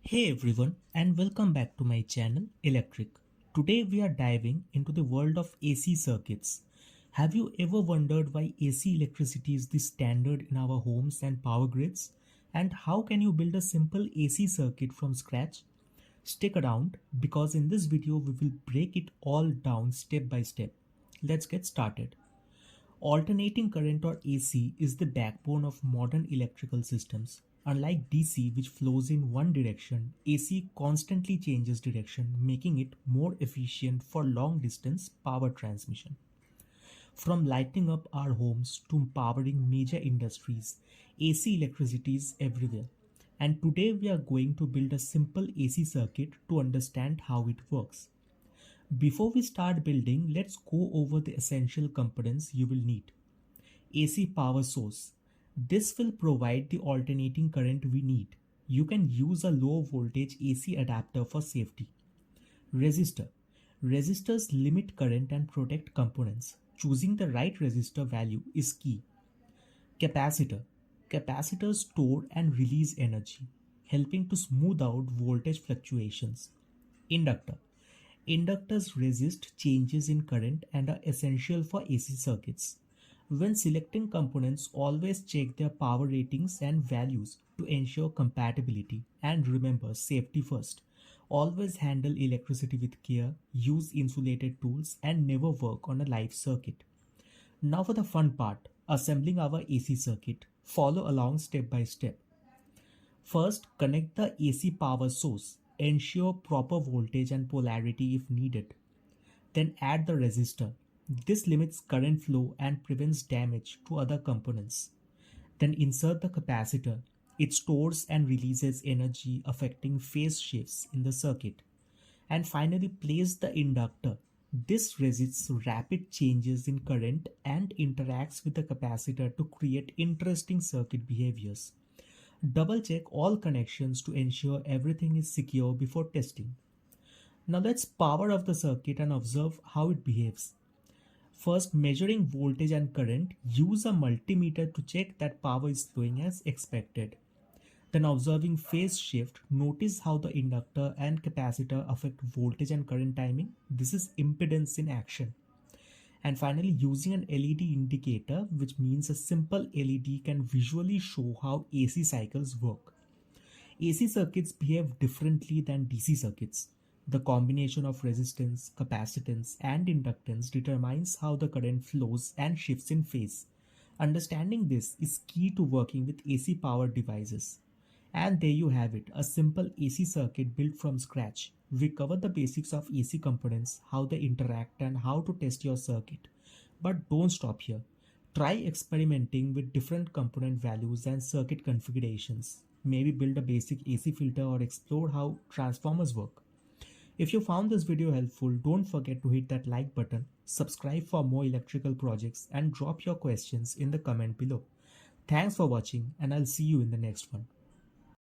Hey everyone, and welcome back to my channel Electric. Today we are diving into the world of AC circuits. Have you ever wondered why AC electricity is the standard in our homes and power grids? And how can you build a simple AC circuit from scratch? Stick around because in this video we will break it all down step by step. Let's get started. Alternating current or AC is the backbone of modern electrical systems. Unlike DC, which flows in one direction, AC constantly changes direction, making it more efficient for long distance power transmission. From lighting up our homes to powering major industries, AC electricity is everywhere. And today we are going to build a simple AC circuit to understand how it works. Before we start building, let's go over the essential components you will need. AC power source. This will provide the alternating current we need. You can use a low voltage AC adapter for safety. Resistor. Resistors limit current and protect components. Choosing the right resistor value is key. Capacitor. Capacitors store and release energy, helping to smooth out voltage fluctuations. Inductor. Inductors resist changes in current and are essential for AC circuits. When selecting components, always check their power ratings and values to ensure compatibility. And remember, safety first. Always handle electricity with care, use insulated tools, and never work on a live circuit. Now for the fun part, assembling our AC circuit. Follow along step by step. First, connect the AC power source. Ensure proper voltage and polarity if needed. Then add the resistor. This limits current flow and prevents damage to other components. Then insert the capacitor. It stores and releases energy affecting phase shifts in the circuit. And finally, place the inductor. This resists rapid changes in current and interacts with the capacitor to create interesting circuit behaviors. Double check all connections to ensure everything is secure before testing. Now let's power off the circuit and observe how it behaves. First, measuring voltage and current, use a multimeter to check that power is flowing as expected. Then observing phase shift, notice how the inductor and capacitor affect voltage and current timing. This is impedance in action. And finally, using an LED indicator, which means a simple LED can visually show how AC cycles work. AC circuits behave differently than DC circuits. The combination of resistance, capacitance, and inductance determines how the current flows and shifts in phase. Understanding this is key to working with AC powered devices. And there you have it, a simple AC circuit built from scratch. We covered the basics of AC components, how they interact, and how to test your circuit. But don't stop here. Try experimenting with different component values and circuit configurations. Maybe build a basic AC filter or explore how transformers work. If you found this video helpful, don't forget to hit that like button, subscribe for more electrical projects, and drop your questions in the comment below. Thanks for watching, and I'll see you in the next one.